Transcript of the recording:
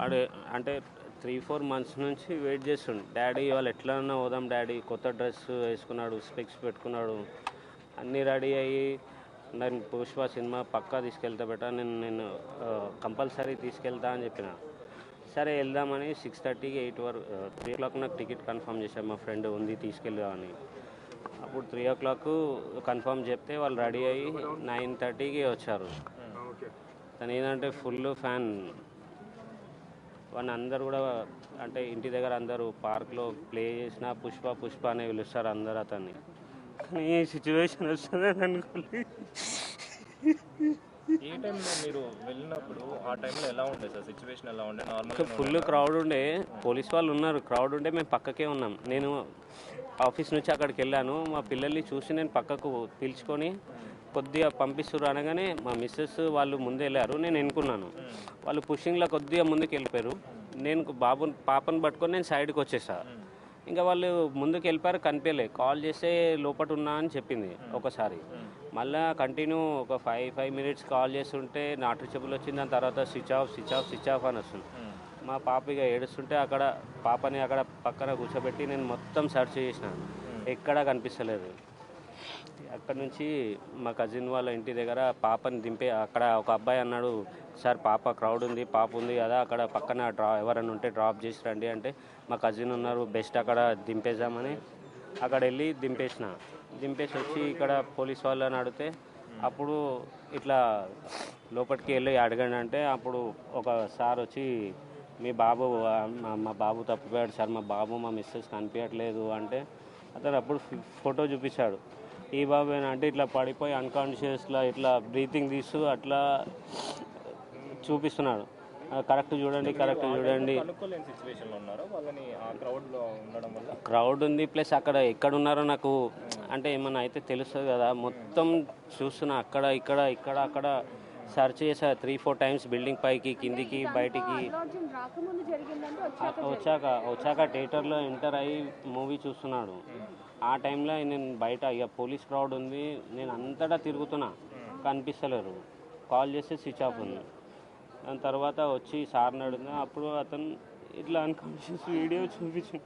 ఆడే అంటే 3-4 మంత్స్ నుంచి వెయిట్ చేస్తుండు. డాడీ ఇవాళ ఎట్లన్నా పోదాం డాడీ, కొత్త డ్రెస్ వేసుకున్నాడు, స్పెక్స్ పెట్టుకున్నాడు, అన్నీ రెడీ అయ్యి నేను పుష్ప సినిమా పక్కా తీసుకెళ్తా బెటా, నేను కంపల్సరీ తీసుకెళ్తా అని చెప్పిన. సరే వెళ్దామని 6:30కి 8 వరకు 3 o'clock నాకు టికెట్ కన్ఫర్మ్ చేశాను. మా ఫ్రెండ్ ఉంది తీసుకెళ్దామని. అప్పుడు 3 o'clock కన్ఫర్మ్ చెప్తే వాళ్ళు రెడీ అయ్యి 9:30కి వచ్చారు. తను ఏంటంటే ఫుల్ ఫ్యాన్. వాళ్ళని అందరు కూడా అంటే ఇంటి దగ్గర అందరూ పార్క్లో ప్లే చేసిన పుష్ప పుష్ప అని పిలుస్తారు అందరు అతన్ని. కానీ ఈ సిచ్యువేషన్ వస్తుందని అనుకోలేదు. ఏ టైంలో మీరు వెళ్ళినప్పుడు ఆ టైంలో ఎలా ఉండే సార్, సిచ్యువేషన్ ఎలా ఉండే? నార్మల్గా ఫుల్ క్రౌడ్ ఉండే, పోలీస్ వాళ్ళు ఉన్నారు, క్రౌడ్ ఉండే, మేము పక్కకే ఉన్నాం. నేను ఆఫీస్ నుంచి అక్కడికి వెళ్ళాను, మా పిల్లల్ని చూసి నేను పక్కకు పిలుచుకొని కొద్దిగా పంపిస్తున్నారు అనగానే మా మిస్సెస్ వాళ్ళు ముందు వెళ్ళారు, నేను ఎన్నుకున్నాను. వాళ్ళు పుషింగ్లో కొద్దిగా ముందుకు వెళ్ళిపోయారు. నేను పాపను పట్టుకొని నేను సైడ్కి వచ్చేసా. ఇంకా వాళ్ళు ముందుకు వెళ్ళిపోయారు, కనిపించలే. కాల్ చేస్తే లోపల ఉన్నా అని చెప్పింది ఒకసారి. మళ్ళీ కంటిన్యూ ఒక 5 minutes కాల్ చేస్తుంటే నాట్ రీచబుల్ వచ్చింది. దాని తర్వాత స్విచ్ ఆఫ్ అని వస్తుంది. మా పాప ఇక ఏడుస్తుంటే అక్కడ పాపని అక్కడ పక్కన కూర్చోబెట్టి నేను మొత్తం సెర్చ్ చేసినాను, ఎక్కడా కనిపిస్తలేదు. అక్కడ నుంచి మా కజిన్ వాళ్ళ ఇంటి దగ్గర పాపని దింపే, అక్కడ ఒక అబ్బాయి అన్నాడు, సార్ పాప క్రౌడ్ ఉంది, పాప ఉంది కదా అక్కడ పక్కన ఎవరైనా ఉంటే డ్రాప్ చేసి రండి అంటే, మా కజిన్ ఉన్నారు బెస్ట్ అక్కడ దింపేసామని అక్కడ వెళ్ళి దింపేసి వచ్చి ఇక్కడ పోలీస్ వాళ్ళని అడిగితే అప్పుడు ఇట్లా లోపలికి వెళ్ళి అడగండి అంటే అప్పుడు ఒక సార్ వచ్చి మీ బాబు మా బాబు తప్పిపోయాడు సార్, మా బాబు మా మిస్సెస్ కనిపించట్లేదు అంటే అతను అప్పుడు ఫోటో చూపించాడు. ఈ బాబు అంటే ఇట్లా పడిపోయి అన్కాన్షియస్లో ఇట్లా బ్రీతింగ్ తీస్తూ అట్లా చూపిస్తున్నాడు. కరెక్ట్ చూడండి. క్రౌడ్ ఉంది, ప్లస్ అక్కడ ఎక్కడ ఉన్నారో నాకు అంటే ఏమన్నా అయితే తెలుస్తుంది కదా. మొత్తం చూస్తున్నా, అక్కడ సర్చ్ చేసా 3-4 times, బిల్డింగ్ పైకి కిందికి బయటికి. వచ్చాక థియేటర్లో ఎంటర్ అయ్యి మూవీ చూస్తున్నాడు. ఆ టైంలో నేను బయట ఇక పోలీస్ క్రౌడ్ ఉంది, నేను అంతటా తిరుగుతున్నా, కనిపిస్తలేరు. కాల్ చేస్తే స్విచ్ ఆఫ్ ఉంది. దాని తర్వాత వచ్చి సార్ని అడిగినా అప్పుడు అతను ఇట్లా అన్కాన్షియస్ వీడియో చూపించింది.